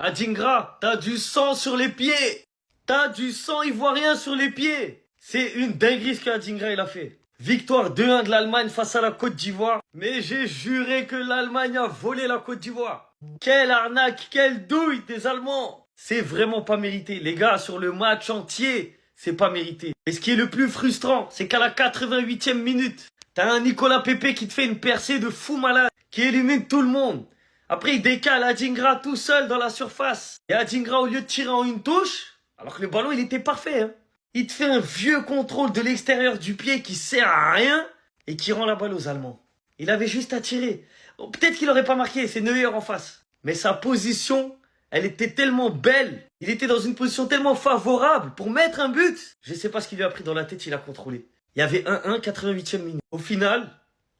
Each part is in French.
Adingra, t'as du sang sur les pieds. T'as du sang ivoirien sur les pieds. C'est une dinguerie ce qu'Adingra il a fait. Victoire 2-1 de l'Allemagne face à la Côte d'Ivoire. Mais j'ai juré que l'Allemagne a volé la Côte d'Ivoire. Quelle arnaque, quelle douille des Allemands. C'est vraiment pas mérité. Les gars, sur le match entier, c'est pas mérité. Et ce qui est le plus frustrant, c'est qu'à la 88e minute, t'as un Nicolas Pepe qui te fait une percée de fou malade, qui élimine tout le monde. Après, il décale Adingra tout seul dans la surface. Et Adingra, au lieu de tirer en une touche, alors que le ballon, il était parfait, hein, il te fait un vieux contrôle de l'extérieur du pied qui sert à rien et qui rend la balle aux Allemands. Il avait juste à tirer. Oh, peut-être qu'il n'aurait pas marqué, c'est Neuer en face. Mais sa position, elle était tellement belle. Il était dans une position tellement favorable pour mettre un but. Je ne sais pas ce qu'il lui a pris dans la tête, il a contrôlé. Il y avait 1-1, 88e minute. Au final,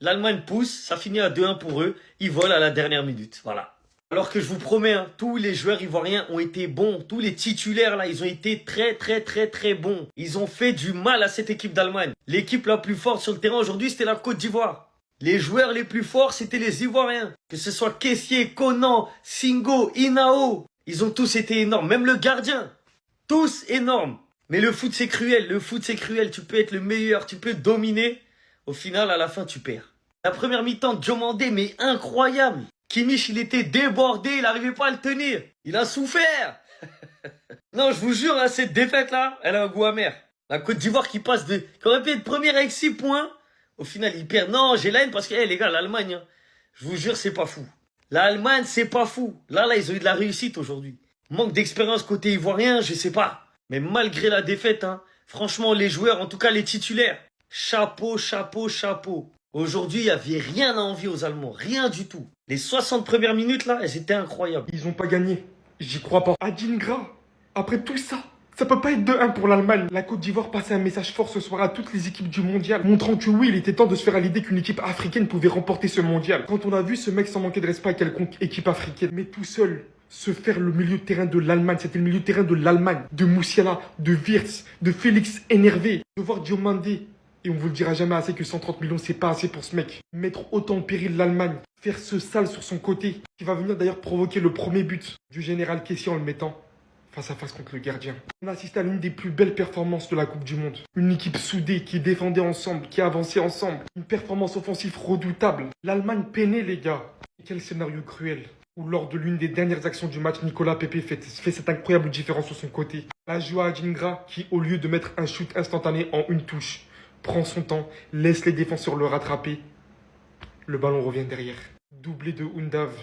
l'Allemagne pousse, ça finit à 2-1 pour eux. Ils volent à la dernière minute, voilà. Alors que je vous promets, hein, tous les joueurs ivoiriens ont été bons. Tous les titulaires, là, ils ont été très bons. Ils ont fait du mal à cette équipe d'Allemagne. L'équipe la plus forte sur le terrain aujourd'hui, c'était la Côte d'Ivoire. Les joueurs les plus forts, c'était les Ivoiriens. Que ce soit Kessié, Conan, Singo, Inao. Ils ont tous été énormes. Même le gardien. Tous énormes. Mais le foot, c'est cruel. Le foot, c'est cruel. Tu peux être le meilleur, tu peux dominer. Au final, à la fin, tu perds. La première mi-temps de Diomandé, mais incroyable. Kimmich, il était débordé, il n'arrivait pas à le tenir. Il a souffert. Non, je vous jure, hein, cette défaite-là, elle a un goût amer. La Côte d'Ivoire qui aurait pu être première avec 6 points. Au final, il perd. Non, j'ai la haine parce que, les gars, l'Allemagne, hein, je vous jure, c'est pas fou. L'Allemagne, c'est pas fou. Là, ils ont eu de la réussite aujourd'hui. Manque d'expérience côté ivoirien, je sais pas. Mais malgré la défaite, hein, franchement, les joueurs, en tout cas les titulaires, chapeau. Aujourd'hui, il n'y avait rien à envier aux Allemands. Rien du tout. Les 60 premières minutes, là, elles étaient incroyables. Ils ont pas gagné. J'y crois pas. Adingra, après tout ça, ça peut pas être 2-1 pour l'Allemagne. La Côte d'Ivoire passait un message fort ce soir à toutes les équipes du mondial, montrant que oui, il était temps de se faire à l'idée qu'une équipe africaine pouvait remporter ce mondial. Quand on a vu ce mec sans manquer de respect à quelconque équipe africaine, mais tout seul, se faire le milieu de terrain de l'Allemagne, c'était le milieu de terrain de l'Allemagne, de Moussiala, de Wirtz, de Félix énervé, de voir Diomandé. Et on vous le dira jamais assez que 130 millions, c'est pas assez pour ce mec. Mettre autant en péril l'Allemagne, faire ce sale sur son côté, qui va venir d'ailleurs provoquer le premier but du général Kessié en le mettant face à face contre le gardien. On a assisté à l'une des plus belles performances de la Coupe du Monde. Une équipe soudée qui défendait ensemble, qui avançait ensemble. Une performance offensive redoutable. L'Allemagne peinait, les gars. Et quel scénario cruel. Où lors de l'une des dernières actions du match, Nicolas Pepe fait cette incroyable différence sur son côté. La joie à Adingra qui, au lieu de mettre un shoot instantané en une touche, prend son temps, laisse les défenseurs le rattraper. Le ballon revient derrière. Doublé de Undav,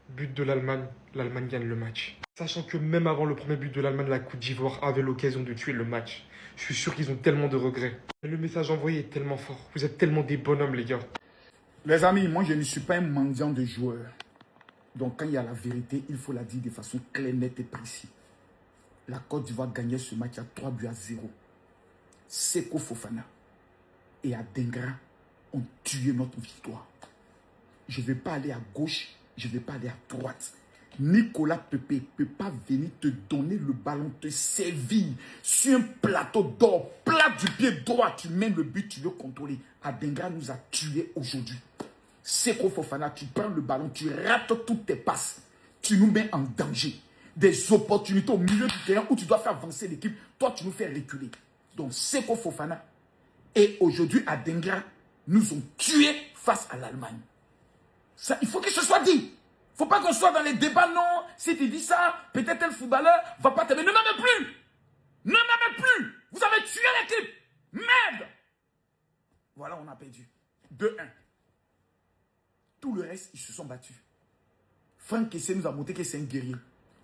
but de l'Allemagne. L'Allemagne gagne le match. Sachant que même avant le premier but de l'Allemagne, la Côte d'Ivoire avait l'occasion de tuer le match. Je suis sûr qu'ils ont tellement de regrets. Mais le message envoyé est tellement fort. Vous êtes tellement des bonhommes, les gars. Les amis, moi je ne suis pas un mendiant de joueurs. Donc quand il y a la vérité, il faut la dire de façon claire, nette et précise. La Côte d'Ivoire gagnait ce match à 3-0. Seko Fofana et Adingra ont tué notre victoire. Je ne vais pas aller à gauche, je ne vais pas aller à droite. Nicolas Pepe ne peut pas venir te donner le ballon, te servir sur un plateau d'or, plat du pied droit, tu mets le but, tu veux contrôler. Adingra nous a tués aujourd'hui. Seko Fofana, tu prends le ballon, tu rates toutes tes passes, tu nous mets en danger. Des opportunités au milieu du terrain où tu dois faire avancer l'équipe, toi tu nous fais reculer. Donc Seko Fofana et aujourd'hui Adingra nous ont tués face à l'Allemagne. Ça, il faut que ce soit dit. Il ne faut pas qu'on soit dans les débats, non. Si tu dis ça, peut-être un footballeur va pas t'aimer. Ne m'aimez plus. Ne m'aimez plus. Vous avez tué l'équipe. Merde. Voilà, on a perdu. 2-1. Tout le reste, ils se sont battus. Franck Kessié nous a montré que c'est un guerrier.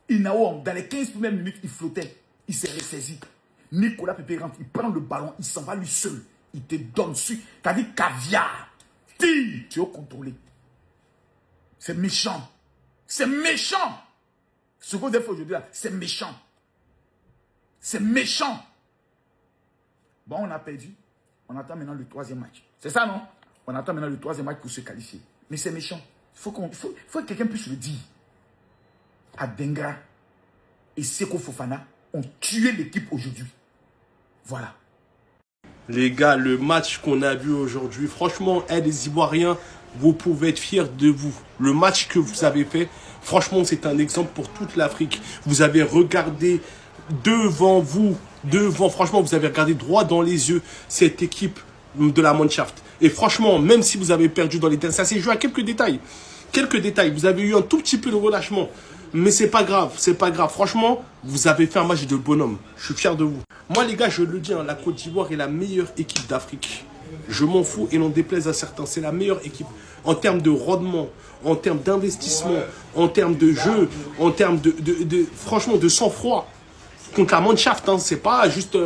Inao, dans les 15 premières minutes, il flottait. Il s'est ressaisi. Nicolas Pepe rentre, il prend le ballon, il s'en va lui seul. Il te donne dessus. T'as dit caviar. Tire. Tu es contrôlé. C'est méchant. C'est méchant. Ce qu'on a fait aujourd'hui, c'est méchant. C'est méchant. Bon, on a perdu. On attend maintenant le troisième match. C'est ça, non? On attend maintenant le troisième match pour se qualifier. Mais c'est méchant. Il faut que quelqu'un puisse le dire. Adingra et Seko Fofana ont tué l'équipe aujourd'hui. Voilà. Les gars, le match qu'on a vu aujourd'hui, franchement, les Ivoiriens, vous pouvez être fiers de vous. Le match que vous avez fait, Franchement, c'est un exemple pour toute l'Afrique. Vous avez regardé devant vous, franchement, vous avez regardé droit dans les yeux cette équipe de la Mannschaft. Et franchement, même si vous avez perdu dans les terrains, ça s'est joué à quelques détails. Quelques détails. Vous avez eu un tout petit peu de relâchement. Mais c'est pas grave, c'est pas grave. Franchement, vous avez fait un match de bonhomme. Je suis fier de vous. Moi, les gars, je le dis, hein, la Côte d'Ivoire est la meilleure équipe d'Afrique. Je m'en fous et n'en déplaise à certains. C'est la meilleure équipe en termes de rendement, en termes d'investissement, en termes de jeu, en termes franchement, de sang-froid. Contre la Mannschaft, hein, c'est pas juste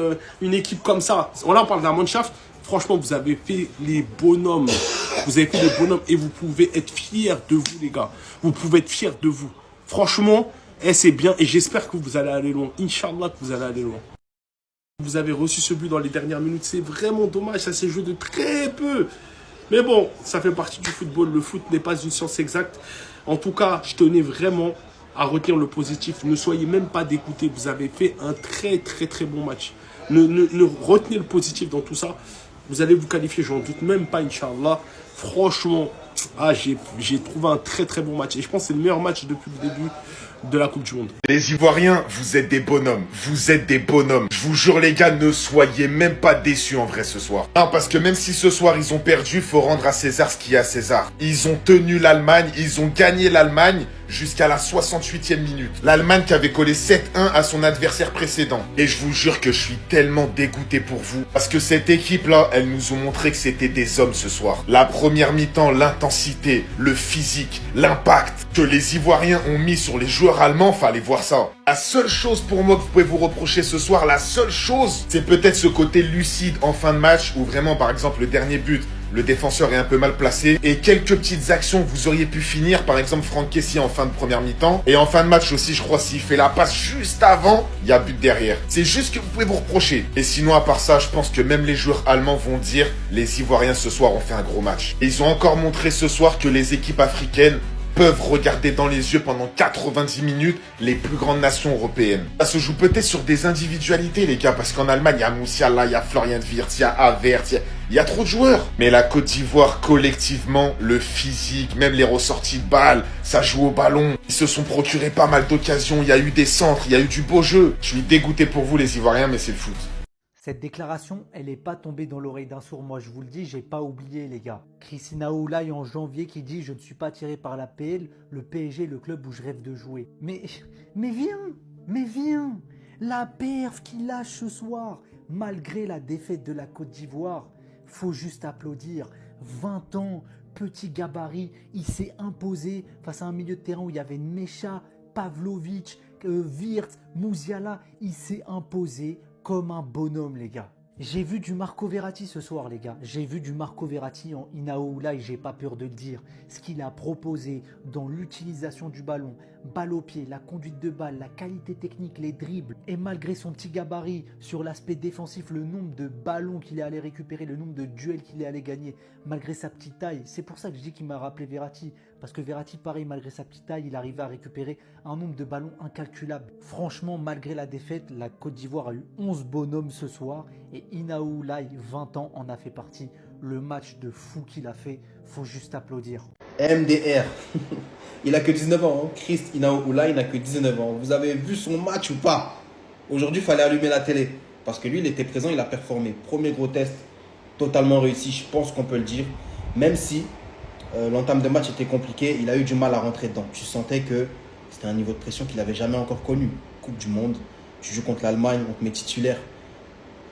une équipe comme ça. Là, on parle de la Mannschaft. Franchement, vous avez fait les bonhommes. Vous avez fait les bonhommes et vous pouvez être fiers de vous, les gars. Vous pouvez être fiers de vous. Franchement, c'est bien et j'espère que vous allez aller loin. Inch'Allah que vous allez aller loin. Vous avez reçu ce but dans les dernières minutes. C'est vraiment dommage. Ça s'est joué de très peu. Mais bon, ça fait partie du football. Le foot n'est pas une science exacte. En tout cas, je tenais vraiment à retenir le positif. Ne soyez même pas dégoûtés. Vous avez fait un très bon match. Retenez le positif dans tout ça. Vous allez vous qualifier, j'en doute même pas, Inch'Allah. Franchement, j'ai trouvé un très bon match. Et je pense que c'est le meilleur match depuis le début de la Coupe du Monde. Les Ivoiriens, vous êtes des bonhommes. Vous êtes des bonhommes. Je vous jure, les gars, ne soyez même pas déçus en vrai ce soir. Non, parce que même si ce soir ils ont perdu, faut rendre à César ce qui est à César. Ils ont tenu l'Allemagne, ils ont gagné l'Allemagne jusqu'à la 68e minute. L'Allemagne qui avait collé 7-1 à son adversaire précédent. Et je vous jure que je suis tellement dégoûté pour vous. Parce que cette équipe-là, elle nous ont montré que c'était des hommes ce soir. La première mi-temps, l'intensité, le physique, l'impact que les Ivoiriens ont mis sur les joueurs allemands, fallait voir ça. La seule chose pour moi que vous pouvez vous reprocher ce soir, la seule chose, c'est peut-être ce côté lucide en fin de match où vraiment, par exemple, le dernier but, le défenseur est un peu mal placé et quelques petites actions que vous auriez pu finir, par exemple Franck Kessié en fin de première mi-temps et en fin de match aussi, je crois, s'il fait la passe juste avant, il y a but derrière. C'est juste que vous pouvez vous reprocher. Et sinon, à part ça, je pense que même les joueurs allemands vont dire les Ivoiriens ce soir ont fait un gros match. Et ils ont encore montré ce soir que les équipes africaines peuvent regarder dans les yeux pendant 90 minutes les plus grandes nations européennes. Ça se joue peut-être sur des individualités, les gars, parce qu'en Allemagne, il y a Moussiala, il y a Florian Wirtz, il y a Havertz, il y a trop de joueurs. Mais la Côte d'Ivoire, collectivement, le physique, même les ressorties de balles, ça joue au ballon. Ils se sont procurés pas mal d'occasions, il y a eu des centres, il y a eu du beau jeu. Je suis dégoûté pour vous, les Ivoiriens, mais c'est le foot. Cette déclaration, elle n'est pas tombée dans l'oreille d'un sourd. Moi, je vous le dis, j'ai pas oublié, les gars. Christina Oulaï en janvier qui dit « Je ne suis pas attiré par la PL, le PSG, le club où je rêve de jouer. » Mais viens. La perf qui lâche ce soir, malgré la défaite de la Côte d'Ivoire. Faut juste applaudir. 20 ans, petit gabarit, il s'est imposé face à un milieu de terrain où il y avait Mecha, Pavlovic, Wirtz, Mouziala. Il s'est imposé comme un bonhomme, les gars. J'ai vu du Marco Verratti ce soir, les gars. J'ai vu du Marco Verratti en Inao Oulaï, j'ai pas peur de le dire. Ce qu'il a proposé dans l'utilisation du ballon, balle au pied, la conduite de balle, la qualité technique, les dribbles. Et malgré son petit gabarit, sur l'aspect défensif, le nombre de ballons qu'il est allé récupérer, le nombre de duels qu'il est allé gagner, malgré sa petite taille. C'est pour ça que je dis qu'il m'a rappelé Verratti. Parce que Verratti, pareil, malgré sa petite taille, il arrivait à récupérer un nombre de ballons incalculable. Franchement, malgré la défaite, la Côte d'Ivoire a eu 11 bonhommes ce soir. Et Inao Oulaï, 20 ans, en a fait partie. Le match de fou qu'il a fait, faut juste applaudir. MDR. Il a que 19 ans. Hein. Christ Inao Oulaï n'a que 19 ans. Vous avez vu son match ou pas? Aujourd'hui, il fallait allumer la télé. Parce que lui, il était présent, il a performé. Premier gros test, totalement réussi, je pense qu'on peut le dire. Même si l'entame de match était compliqué, il a eu du mal à rentrer dedans. Tu sentais que c'était un niveau de pression qu'il n'avait jamais encore connu. Coupe du Monde, tu joues contre l'Allemagne, on te met titulaire.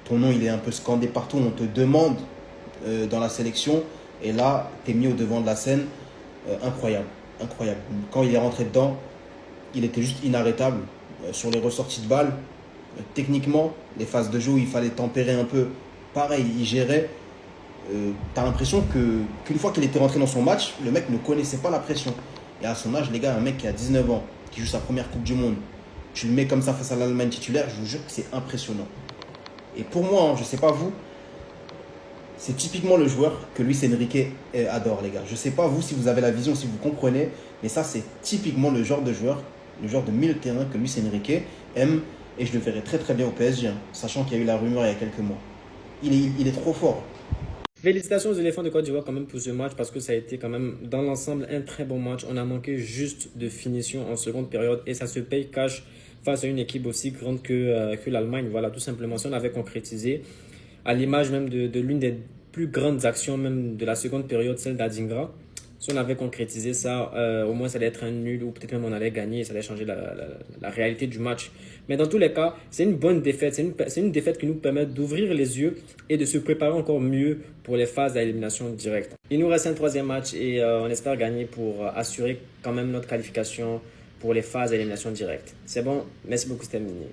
Ton nom, il est un peu scandé partout. On te demande dans la sélection. Et là, tu es mis au devant de la scène. Incroyable. Quand il est rentré dedans, il était juste inarrêtable. Sur les ressorties de balles, techniquement, les phases de jeu où il fallait tempérer un peu, pareil, il gérait. Tu as l'impression qu'une fois qu'il était rentré dans son match, le mec ne connaissait pas la pression. Et à son âge, les gars, un mec qui a 19 ans, qui joue sa première Coupe du Monde, tu le mets comme ça face à l'Allemagne titulaire, je vous jure que c'est impressionnant. Et pour moi, je ne sais pas vous, c'est typiquement le joueur que Luis Enrique adore, les gars. Je ne sais pas vous si vous avez la vision, si vous comprenez, mais ça, c'est typiquement le genre de joueur, le genre de milieu de terrain que Luis Enrique aime. Et je le verrai très bien au PSG, hein, sachant qu'il y a eu la rumeur il y a quelques mois. Il est trop fort. Félicitations aux éléphants de Côte d'Ivoire quand même pour ce match parce que ça a été quand même dans l'ensemble un très bon match. On a manqué juste de finition en seconde période et ça se paye cash face à une équipe aussi grande que l'Allemagne. Voilà, tout simplement, si on avait concrétisé à l'image même de l'une des plus grandes actions même de la seconde période, celle d'Adingra. Si on avait concrétisé ça, au moins ça allait être un nul ou peut-être même on allait gagner et ça allait changer la réalité du match. Mais dans tous les cas, c'est une bonne défaite. C'est une défaite qui nous permet d'ouvrir les yeux et de se préparer encore mieux pour les phases à élimination directe. Il nous reste un troisième match et on espère gagner pour assurer quand même notre qualification pour les phases à élimination directe. C'est bon, merci beaucoup, c'était terminé.